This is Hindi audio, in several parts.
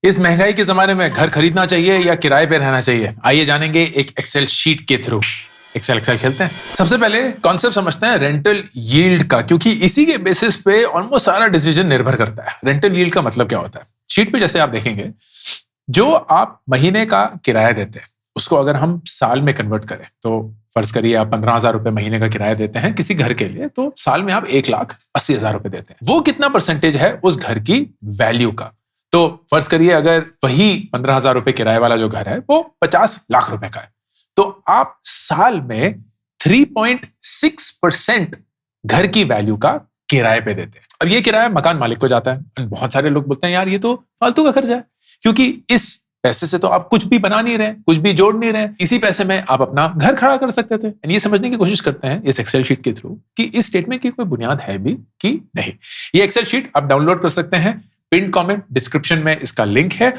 इस महंगाई के जमाने में घर खरीदना चाहिए या किराए पे रहना चाहिए, आइए जानेंगे एक एक्सेल शीट के थ्रू। एक्सेल एक्सेल खेलते हैं। सबसे पहले कॉन्सेप्ट समझते हैं रेंटल यील्ड का, क्योंकि इसी के बेसिस पे ऑलमोस्ट सारा डिसीजन निर्भर करता है। रेंटल यील्ड का मतलब क्या होता है? शीट पे जैसे आप देखेंगे, जो आप महीने का किराया देते हैं उसको अगर हम साल में कन्वर्ट करें, तो फर्ज करिए आप 15,000 रुपए महीने का किराया देते हैं किसी घर के लिए, तो साल में आप 1,80,000 रुपए देते हैं। वो कितना परसेंटेज है उस घर की वैल्यू का? तो फर्ज करिए अगर वही 15,000 रुपए किराए वाला जो घर है वो 50 लाख रुपए का है, तो आप साल में 3.6% घर की वैल्यू का किराए पे देते हैं। अब ये किराया मकान मालिक को जाता है। बहुत सारे लोग बोलते हैं यार ये तो फालतू का खर्चा है, क्योंकि इस पैसे से तो आप कुछ भी बना नहीं रहे, कुछ भी जोड़ नहीं रहे, इसी पैसे में आप अपना घर खड़ा कर सकते थे। ये समझने की कोशिश करते हैं इस एक्सेल शीट के थ्रू कि इस स्टेटमेंट की कोई बुनियाद है भी कि नहीं। ये एक्सेल शीट आप डाउनलोड कर सकते हैं, पिन कमेंट डिस्क्रिप्शन में इसका लिंक है।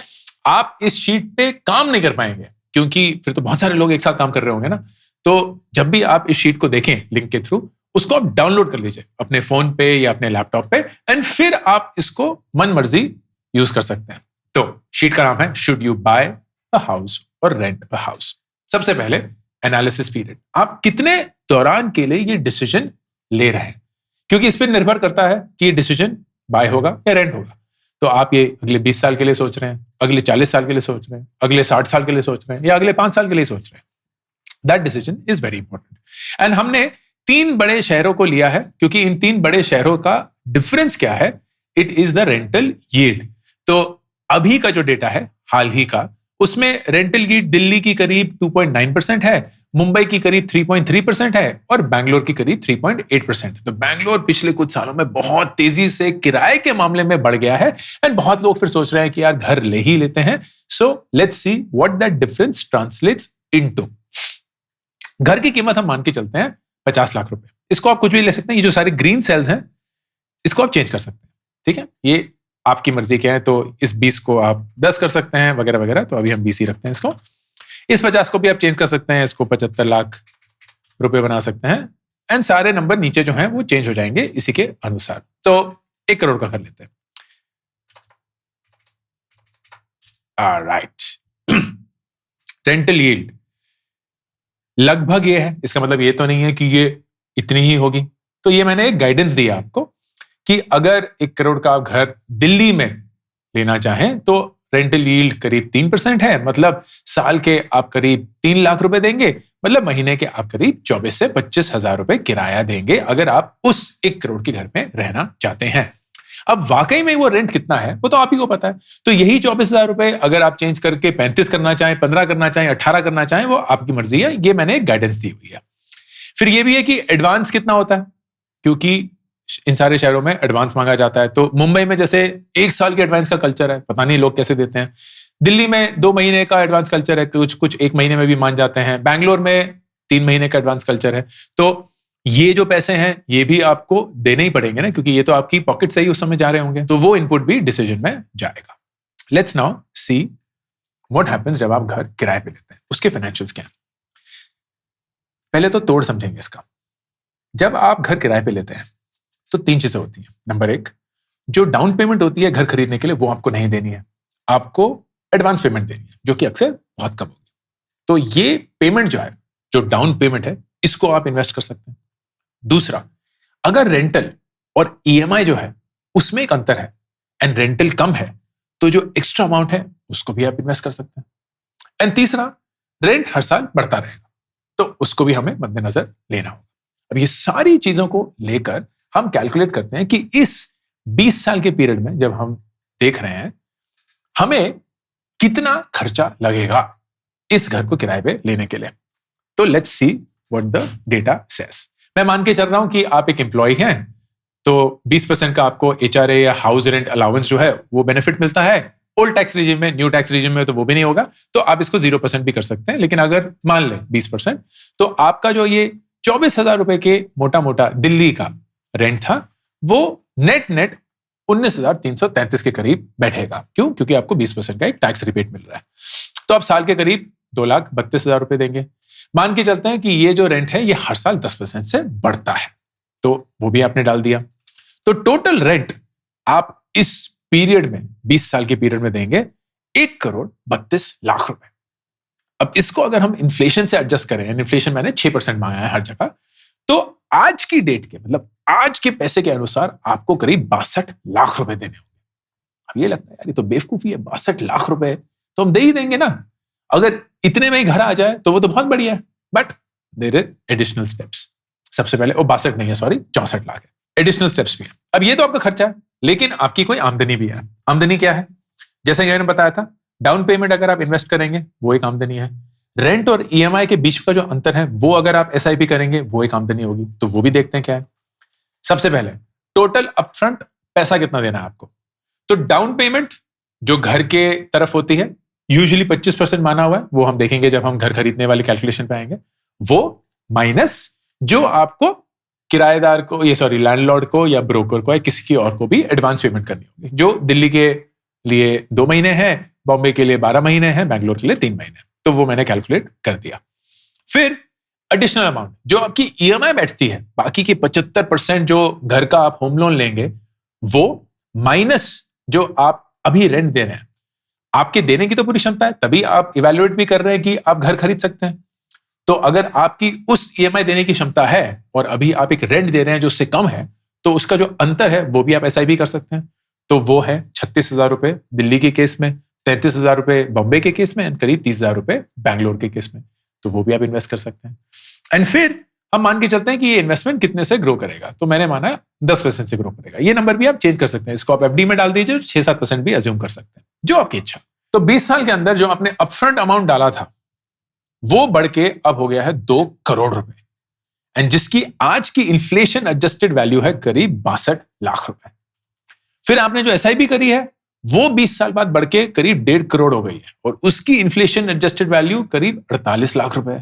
आप इस शीट पे काम नहीं कर पाएंगे, क्योंकि फिर तो बहुत सारे लोग एक साथ काम कर रहे होंगे ना। तो जब भी आप इस शीट को देखें लिंक के थ्रू, उसको आप डाउनलोड कर लीजिए अपने फोन पे या अपने लैपटॉप पे, एंड फिर आप इसको मन मर्जी यूज कर सकते हैं। तो शीट का नाम है should you buy a house और रेंट अ हाउस। सबसे पहले एनालिसिस पीरियड, आप कितने दौरान के लिए ये डिसीजन ले रहे हैं, क्योंकि इस पर निर्भर करता है कि ये डिसीजन बाय होगा या रेंट होगा। तो आप ये अगले 20 साल के लिए सोच रहे हैं, अगले 40 साल के लिए सोच रहे हैं, अगले 60 साल के लिए सोच रहे हैं, या अगले 5 साल के लिए सोच रहे हैं, that decision is very important. And हमने 3 बड़े शहरों को लिया है, क्योंकि इन 3 बड़े शहरों का डिफरेंस क्या है? It is the rental yield. तो अभी का जो डेटा है हाल ही का, उसमें रेंटल यील्ड दिल्ली की करीब 2.9% है, मुंबई की करीब 3.3% है और बैंगलोर की करीब 3.8%। तो बैंगलोर पिछले कुछ सालों में बहुत तेजी से किराए के मामले में बढ़ गया है, एंड बहुत लोग फिर सोच रहे हैं कि यार घर ले ही लेते हैं। So let's see what that difference translates into. घर की कीमत हम मान के चलते हैं 50 लाख रुपए। इसको आप कुछ भी ले सकते हैं, ये जो सारे ग्रीन सेल्स हैं इसको आप चेंज कर सकते हैं, ठीक है? ये आपकी मर्जी क्या है, तो इस 20 को आप 10 कर सकते हैं वगैरह वगैरह। तो अभी हम 20 ही रखते हैं इसको। इस 50 को भी आप चेंज कर सकते हैं, इसको 75 लाख रुपए बना सकते हैं, एंड सारे नंबर नीचे जो हैं वो चेंज हो जाएंगे इसी के अनुसार। तो 1 करोड़ का कर लेते हैं। ऑलराइट, रेंटल यील्ड लगभग ये है, इसका मतलब ये तो नहीं है कि ये इतनी ही होगी। तो ये मैंने एक गाइडेंस दिया आपको कि अगर 1 करोड़ का आप घर दिल्ली में लेना चाहें तो रेंटल यील्ड करीब 3% है, मतलब साल के आप करीब 3 लाख रुपए देंगे, मतलब महीने के आप करीब 24 से 25 हजार रुपए किराया देंगे अगर आप उस 1 करोड़ के घर में रहना चाहते हैं। अब वाकई में वो रेंट कितना है वो तो आप ही को पता है। तो यही 24,000 रुपए अगर आप चेंज करके 35 करना चाहें, 15 करना चाहें, 18 करना चाहें, वो आपकी मर्जी है। ये मैंने एक गाइडेंस दी हुई है। फिर ये भी है कि एडवांस कितना होता है, क्योंकि इन सारे शहरों में एडवांस मांगा जाता है। तो मुंबई में जैसे 1 साल के एडवांस का कल्चर है, पता नहीं लोग कैसे देते हैं। दिल्ली में 2 महीने का एडवांस कल्चर है, कुछ 1 महीने में भी मान जाते हैं। बैंगलोर में 3 महीने का एडवांस कल्चर है। तो ये जो पैसे हैं ये भी आपको देने ही पड़ेंगे ना, क्योंकि ये तो आपकी पॉकेट से ही उस समय जा रहे होंगे, तो वो इनपुट भी डिसीजन में जाएगा। Let's now see what happens जब आप घर किराए पे लेते हैं, उसके फाइनेंशियल्स क्या हैं। पहले तो तोड़ समझेंगे इसका। जब आप घर किराए पे लेते हैं तो 3 चीजें होती हैं। नंबर 1, जो डाउन पेमेंट होती है घर खरीदने के लिए वो आपको नहीं देनी है, आपको एडवांस पेमेंट देनी है, जो कि अक्सर बहुत कम होगी। तो ये पेमेंट जो है, जो डाउन पेमेंट है, इसको आप इन्वेस्ट कर सकते हैं। दूसरा, अगर रेंटल और ईएमआई जो है उसमें एक अंतर है एंड रेंटल कम है, तो जो एक्स्ट्रा अमाउंट है उसको भी आप इन्वेस्ट कर सकते हैं। एंड तीसरा, रेंट हर साल बढ़ता रहेगा, तो उसको भी हमें मद्देनजर लेना होगा। अब ये सारी चीजों को लेकर हम कैलकुलेट करते हैं कि इस 20 साल के पीरियड में जब हम देख रहे हैं हमें कितना खर्चा लगेगा इस घर को किराए पे लेने के लिए। तो let's see what the data says. मैं मान के चल रहा हूं कि आप एक एम्प्लॉय हैं, तो 20% का आपको एचआरए या हाउस रेंट अलाउंस जो है वो बेनिफिट मिलता है। ओल्ड टैक्स रिजिम में, न्यू टैक्स रिजिम में तो वो भी नहीं होगा, तो आप इसको 0% भी कर सकते हैं। लेकिन अगर मान लें 20%, तो आपका जो ये 24,000 रुपए के मोटा मोटा दिल्ली का रेंट था, वो नेट 19,333 के करीब बैठेगा। क्यों? क्योंकि आपको 20% का एक टैक्स रिबेट मिल रहा है। तो आप साल के करीब 2,32,000 रुपए देंगे। मान के चलते हैं कि ये जो रेंट है ये हर साल 10% से बढ़ता है, तो वो भी आपने डाल दिया। तो टोटल रेंट आप इस पीरियड में, 20 साल के पीरियड में देंगे 1,32,00,000 रुपए। अब इसको अगर हम इन्फ्लेशन से एडजस्ट करें, इन्फ्लेशन मैंने 6% मांगा है हर जगह, तो आज की डेट के मतलब आज के पैसे के अनुसार आपको करीब 62,00,000 रुपए देने होंगे। अब ये लगता है यार ये तो बेवकूफी है, 62,00,000 रुपए तो हम दे ही देंगे ना, अगर इतने में ही घर आ जाए तो वो तो बहुत बढ़िया है। But there are additional steps. सबसे पहले 62 नहीं है, सॉरी 64,00,000 है, एडिशनल स्टेप्स भी है। अब ये तो आपका खर्चा है, लेकिन आपकी कोई आमदनी भी है। आमदनी क्या है? जैसे मैंने बताया था, डाउन पेमेंट अगर आप इन्वेस्ट करेंगे वो एक आमदनी है। रेंट और ईएमआई के बीच का जो अंतर है वो अगर आप एसआईपी करेंगे वो एक आमदनी होगी। तो वो भी देखते हैं क्या है। सबसे पहले टोटल अपफ्रंट पैसा कितना देना है आपको। तो डाउन पेमेंट जो घर के तरफ होती है यूजुअली 25% माना हुआ है, वो हम देखेंगे जब हम घर खरीदने वाली कैलकुलेशन पे आएंगे। वो माइनस जो आपको किराएदार को लैंडलॉर्ड को या ब्रोकर को या किसी की और को भी एडवांस पेमेंट करनी होगी, जो दिल्ली के लिए 2 महीने हैं, बॉम्बे के लिए 12 महीने हैं, बैंगलोर के लिए 3 महीने। तो वो मैंने कैलकुलेट कर दिया। फिर एडिशनल अमाउंट जो आपकी ईएमआई बैठती है, बाकी के 75% जो घर का आप होम लोन लेंगे वो माइनस जो आप अभी रेंट दे रहे हैं। आपके देने की तो पूरी क्षमता है, तभी आप इवैल्यूएट भी कर रहे हैं कि आप घर खरीद सकते हैं। तो अगर आपकी उस ईएमआई देने की क्षमता है और अभी आप एक रेंट दे रहे हैं जो उससे कम है, तो उसका जो अंतर है वो भी आप एसआईपी कर सकते हैं। तो वो है 36,000 रुपए दिल्ली के केस में, 33,000 रुपए बॉम्बे के केस में, करीब 30,000 रुपए बैंगलोर के केस में। तो वो भी आप इन्वेस्ट कर सकते हैं। एंड फिर हम मान के चलते हैं कि ये इन्वेस्टमेंट कितने से ग्रो करेगा। तो मैंने माना 10% से ग्रो करेगा। ये नंबर भी आप चेंज कर सकते हैं, इसको आप एफडी में डाल दीजिए, 6-7% भी अज्यूम कर सकते हैं, जो आपकी इच्छा। तो 20 साल के अंदर जो आपने अपफ्रंट अमाउंट डाला था वो बढ़ के अब हो गया है 2 करोड़ रुपए, एंड जिसकी आज की इन्फ्लेशन एडजस्टेड वैल्यू है करीब 62,00,000 रुपए। फिर आपने जो एसआईपी करी है वो 20 साल बाद बढ़ के करीब 1.5 करोड़ हो गई है, और उसकी इन्फ्लेशन एडजस्टेड वैल्यू करीब 48,00,000 रुपए है।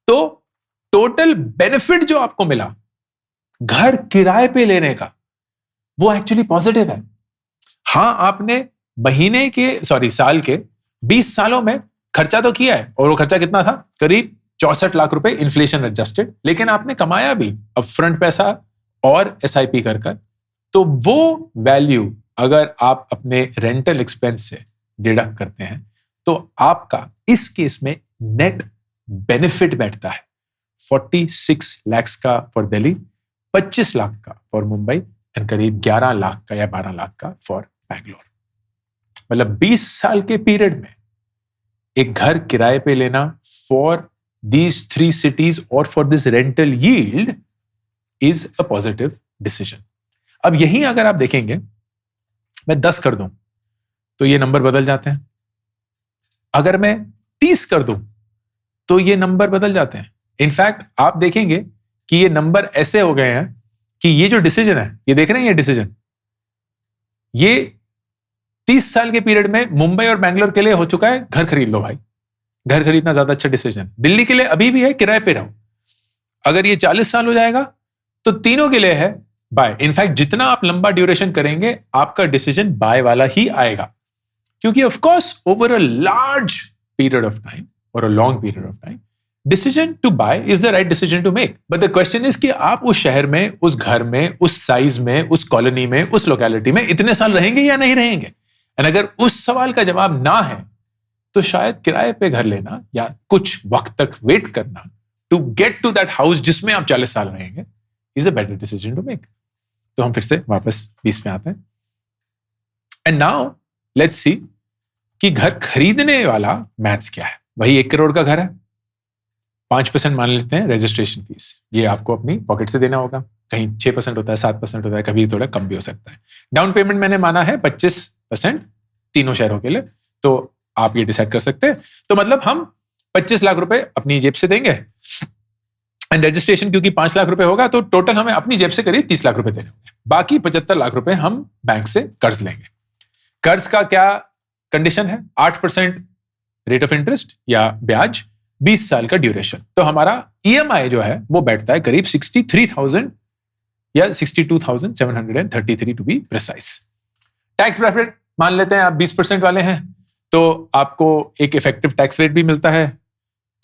तो टोटल बेनिफिट जो आपको मिला घर किराए पे लेने का वो एक्चुअली पॉजिटिव है। हां, आपने साल के 20 सालों में खर्चा तो किया है, और वो खर्चा कितना था? करीब 64,00,000 रुपए इन्फ्लेशन एडजस्टेड, लेकिन आपने कमाया भी अपफ्रंट पैसा और एसआईपी कर। तो वो वैल्यू अगर आप अपने रेंटल एक्सपेंस से डिडक्ट करते हैं तो आपका इस केस में नेट बेनिफिट बैठता है 46 लाख का फॉर दिल्ली, 25 लाख का फॉर मुंबई, एंड करीब 11 लाख का या 12 लाख का फॉर बैंगलोर। मतलब 20 साल के पीरियड में एक घर किराए पे लेना फॉर दीज 3 सिटीज और for this rental yield is a positive decision. अब यही अगर आप देखेंगे, मैं 10 कर दूं तो ये नंबर बदल जाते हैं, अगर मैं 30 कर दूं तो ये नंबर बदल जाते हैं। इनफैक्ट आप देखेंगे कि ये नंबर ऐसे हो गए हैं कि ये जो डिसीजन है, ये देख रहे हैं, ये डिसीजन ये 30 साल के पीरियड में मुंबई और बैंगलोर के लिए हो चुका है घर खरीद लो भाई, घर खरीदना ज्यादा अच्छा डिसीजन। दिल्ली के लिए अभी भी है किराए पे रहो, अगर ये 40 साल हो जाएगा तो तीनों के लिए है बाय। इनफैक्ट जितना आप लंबा ड्यूरेशन करेंगे आपका डिसीजन बाय वाला ही आएगा, क्योंकि of course over a large period of time और a long period of time decision to buy is the right decision to make. But the question is कि आप उस शहर में, उस घर में, उस साइज में, उस कॉलोनी में, उस लोकेलिटी में इतने साल रहेंगे या नहीं रहेंगे। एंड अगर उस सवाल का जवाब ना है तो शायद किराए पे घर लेना या कुछ वक्त तक वेट करना to get to that house जिसमें आप 40 साल रहेंगे is a better decision to make. तो हम फिर से वापस 20 में आते हैं। एंड नाउ लेट्स सी कि घर खरीदने वाला मैथ्स क्या है। वही 1 करोड़ का घर है, 5% मान लेते हैं रजिस्ट्रेशन फीस, ये आपको अपनी पॉकेट से देना होगा। कहीं 6% होता है, 7% होता है, कभी थोड़ा कम भी हो सकता है। डाउन पेमेंट मैंने माना है 25% तीनों शहरों के लिए, तो आप ये डिसाइड कर सकते हैं। तो मतलब हम 25 लाख रुपए अपनी जेब से देंगे, एंड रजिस्ट्रेशन क्योंकि 5 लाख रुपए होगा तो टोटल हमें अपनी जेब से करीब 30 लाख रुपए देने होंगे। बाकी 75 लाख रुपए हम बैंक से कर्ज लेंगे। कर्ज का क्या कंडीशन है? 8% रेट ऑफ इंटरेस्ट या ब्याज, 20 साल का ड्यूरेशन। तो हमारा ईएमआई जो है वो बैठता है करीब 63,000 या 62,733 to be precise. Tax bracket मान लेते हैं आप 20% वाले हैं, तो आपको एक इफेक्टिव टैक्स रेट भी मिलता है,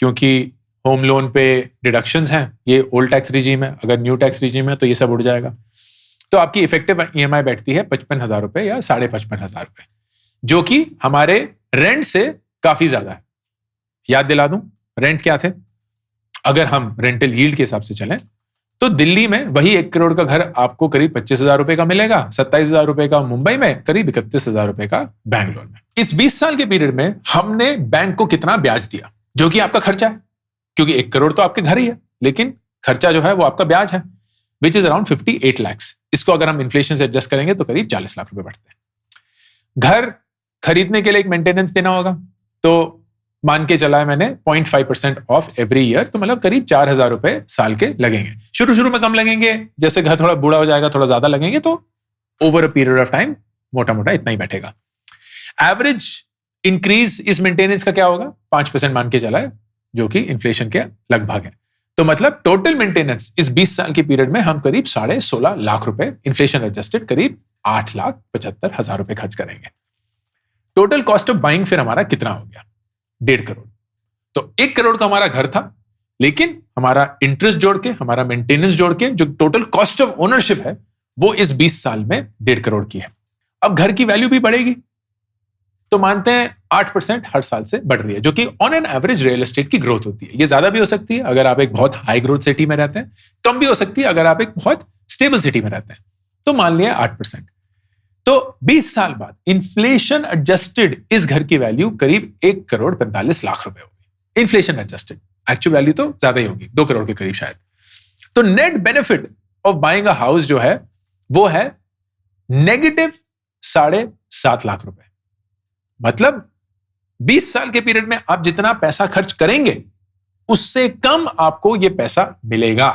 क्योंकि होम लोन पे डिडक्शंस हैं। ये ओल्ड टैक्स रिजीम है, अगर न्यू टैक्स रिजीम है तो ये सब उड़ जाएगा। तो आपकी इफेक्टिव ईएमआई बैठती है 55,000 रुपए या 55,500 रुपए, जो कि हमारे रेंट से काफी ज्यादा है। याद दिला दूं, रेंट क्या थे? अगर हम रेंटल यील्ड के हिसाब से चलें तो दिल्ली में वही 1 करोड़ का घर आपको करीब 25,000 रुपए का मिलेगा, 27,000 रुपए का मुंबई में, करीब 31,000 रुपए का बैंगलोर में। इस 20 साल के पीरियड में हमने बैंक को कितना ब्याज दिया, जो कि आपका खर्चा है, क्योंकि 1 करोड़ तो आपके घर ही है, लेकिन खर्चा जो है वो आपका ब्याज है, विच इज अराउंड 58 lakhs। इसको अगर हम इन्फ्लेशन से एडजस्ट करेंगे तो करीब 40 लाख रुपए बढ़ते हैं। घर खरीदने के लिए एक मेंटेनेंस देना होगा, तो मान के चला है मैंने 0.5% ऑफ एवरी ईयर, तो मतलब करीब 4,000 रुपए साल के लगेंगे। शुरू में कम लगेंगे, जैसे घर थोड़ा बूढ़ा हो जाएगा थोड़ा ज्यादा लगेंगे, तो over a period of time मोटा मोटा इतना ही बैठेगा। एवरेज इंक्रीज इस मेंटेनेंस का क्या होगा? 5% मान के चला है, जो कि इन्फ्लेशन के लगभग है। तो मतलब टोटल मेंटेनेंस इस 20 साल के पीरियड में हम करीब 16.5 लाख रुपए, इन्फ्लेशन एडजस्टेड करीब 8,75,000 रुपए खर्च करेंगे। टोटल कॉस्ट ऑफ बाइंग फिर हमारा कितना हो गया? 1.5 करोड़। तो 1 करोड़ का हमारा घर था, लेकिन हमारा इंटरेस्ट जोड़ के, हमारा मेंटेनेंस जोड़ के जो टोटल कॉस्ट ऑफ ओनरशिप है वो इस 20 साल में 1.5 करोड़ की है। अब घर की वैल्यू भी बढ़ेगी, तो मानते हैं 8% हर साल से बढ़ रही है, जो कि on an average real estate की ग्रोथ होती है। ये ज्यादा भी हो सकती है अगर आप एक बहुत हाई ग्रोथ सिटी में रहते हैं, कम भी हो सकती है अगर आप एक बहुत स्टेबल सिटी में रहते हैं। तो मान लिया 8%। तो 20 साल बाद इन्फ्लेशन एडजस्टेड इस घर की वैल्यू करीब 1,45,00,000 रुपए होगी। इन्फ्लेशन एडजस्टेड, एक्चुअल वैल्यू तो ज्यादा ही होगी, 2 करोड़ के करीब शायद। तो net benefit of buying a house जो है वो है नेगेटिव 7.5 लाख रुपए। मतलब 20 साल के पीरियड में आप जितना पैसा खर्च करेंगे उससे कम आपको यह पैसा मिलेगा,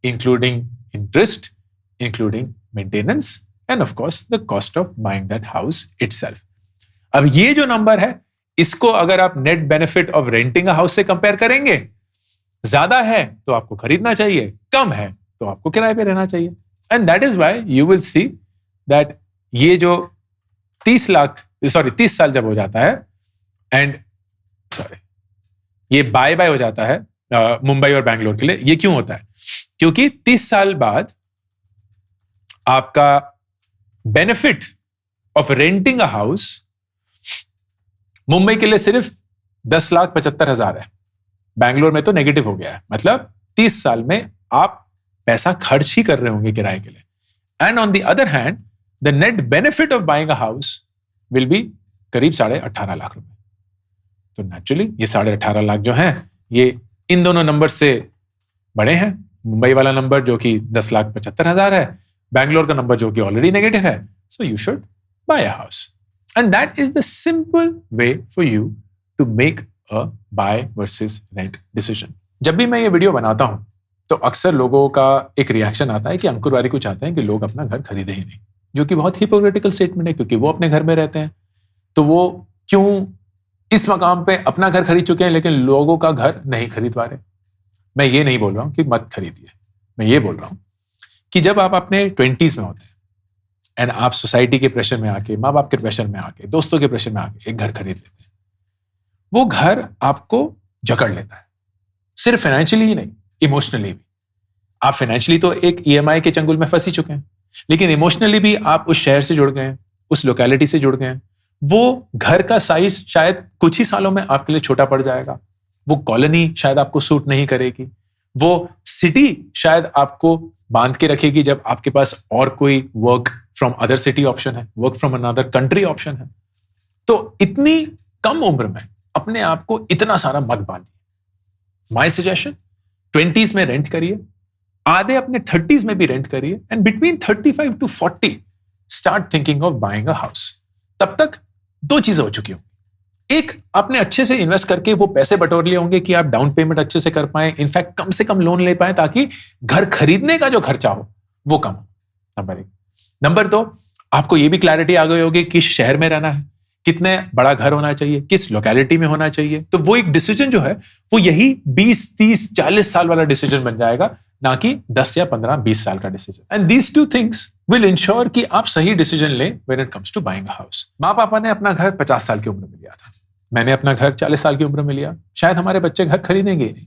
including interest, including maintenance and of course the cost of buying that house itself। अब ये जो नंबर है, इसको अगर आप net benefit of renting a house से कंपेयर करेंगे, ज्यादा है तो आपको खरीदना चाहिए, कम है तो आपको किराए पे रहना चाहिए। And that is why you will see that ये जो 30 साल जब हो जाता है एंड ये बाय हो जाता है मुंबई और बैंगलोर के लिए, ये क्यों होता है? क्योंकि 30 साल बाद आपका benefit of renting a house Mumbai के लिए सिर्फ 10,75,000 है, बैंगलोर में तो नेगेटिव हो गया है। मतलब 30 साल में आप पैसा खर्च ही कर रहे होंगे किराए के लिए। And on the other hand the net benefit of buying a house will be करीब 18.5 लाख रुपए। तो नेचुरली ये 18.5 लाख जो हैं ये इन दोनों नंबर से बड़े हैं। मुंबई वाला नंबर जो कि 10,75,000 है, बैंगलोर का नंबर जो कि ऑलरेडी नेगेटिव है। So you should buy a house and that is the simple way for you to make a buy versus rent decision. जब भी मैं ये वीडियो बनाता हूं तो अक्सर लोगों का एक रिएक्शन आता है कि अंकुर वारी को चाहते हैं कि लोग अपना घर खरीदे ही नहीं, जो कि बहुत हिपोक्रेटिकल स्टेटमेंट है, क्योंकि वो अपने घर में रहते हैं तो वो क्यों इस मकाम पे अपना घर खरीद चुके हैं लेकिन लोगों का घर नहीं खरीदवा रहे। मैं ये नहीं बोल रहा हूं कि मत खरीदिए, मैं ये बोल रहा हूं कि जब आप अपने 20s में होते हैं एंड आप सोसाइटी के प्रेशर में आके, माँ बाप के प्रेशर में आके, दोस्तों के प्रेशर में आके एक घर खरीद लेते हैं, वो घर आपको जकड़ लेता है, सिर्फ फाइनेंशियली ही नहीं, इमोशनली भी। आप फाइनेंशियली तो एक EMI के चंगुल में फंस ही चुके हैं, लेकिन इमोशनली भी आप उस शहर से जुड़ गए हैं, उस लोकेलिटी से जुड़ गए हैं। वो घर का साइज शायद कुछ ही सालों में आपके लिए छोटा पड़ जाएगा, वो कॉलोनी शायद आपको सूट नहीं करेगी, वो सिटी शायद आपको बांध के रखेगी जब आपके पास और कोई work from other city option है, work from another country option है। तो इतनी कम उम्र में अपने आप को इतना सारा मत बांधिए। माय सजेशन, 20s में रेंट करिए, आधे अपने 30s में भी रेंट करिए, and between 35 to 40 start thinking of buying a house. तब तक 2 चीजें हो चुकी होंगी। एक, आपने अच्छे से इन्वेस्ट करके वो पैसे बटोर लिए होंगे कि आप डाउन पेमेंट अच्छे से कर पाए, इनफैक्ट कम से कम लोन ले पाए ताकि घर खरीदने का जो खर्चा हो वो कम हो। नंबर 1। नंबर 2, आपको ये भी क्लैरिटी आ गई होगी किस शहर में रहना है, कितने बड़ा घर होना चाहिए, किस लोकेलिटी में होना चाहिए। तो वो एक डिसीजन जो है वो यही 20, 30, 40 साल वाला डिसीजन बन जाएगा, ना कि 10 या 15, 20 साल का decision. And these 2 things will ensure कि आप सही डिसीजन लें when it comes to buying a house. माँ पापा ने अपना घर 50 साल की उम्र में लिया था, मैंने अपना घर 40 साल की उम्र में लिया। शायद हमारे बच्चे घर खरीदेंगे ही नहीं,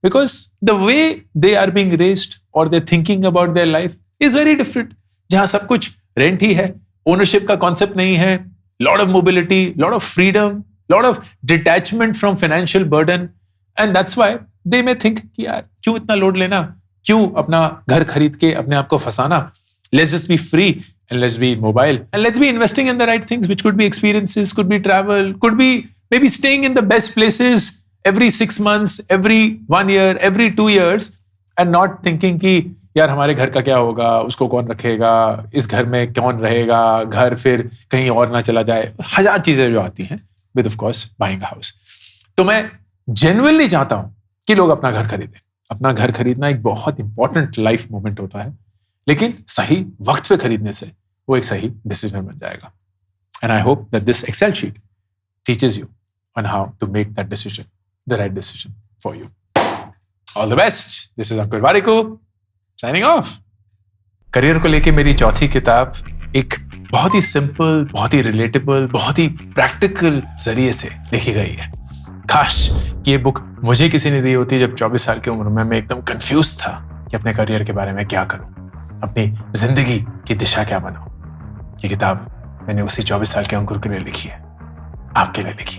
because the way they are being raised और they thinking about their life is very different, जहां सब कुछ रेंट ही है, ओनरशिप का कॉन्सेप्ट नहीं है, lot of mobility, lot of freedom, lot of detachment from financial burden, and that's why they may think कि यार क्यों इतना लोड लेना, क्यों अपना घर खरीद के अपने आप को फंसाना, let's just be free and let's be mobile and let's be investing in the right things, which could be experiences, could be travel, could be maybe staying in the best places every 6 months, every 1 year, every 2 years, and not thinking कि यार हमारे घर का क्या होगा, उसको कौन रखेगा, इस घर में कौन रहेगा, घर फिर कहीं और ना चला जाए, हजार चीजें जो आती हैं with of course buying a house. तो मैं genuinely चाहता हूं कि लोग अपना घर खरीदें. अपना घर खरीदना एक बहुत इंपॉर्टेंट लाइफ मोमेंट होता है, लेकिन सही वक्त पे खरीदने से वो एक सही डिसीजन बन जाएगा. And I hope that this Excel sheet teaches you on how to make that decision, the right decision for you. All the best. This is Ankur Warikoo signing off. Career को लेके मेरी चौथी किताब एक बहुत ही सिंपल, बहुत ही रिलेटेबल, बहुत ही प्रैक्टिकल जरिए से लिखी गई है. काश कि ये बुक मुझे किसी ने दी होती जब 24 साल की उम्र में मैं एकदम कंफ्यूज था कि अपने करियर के बारे में क्या करूं, अपनी जिंदगी की दिशा क्या बनाऊं. ये किताब मैंने उसी 24 साल के अंकुर के लिए लिखी है, आपके लिए लिखी है.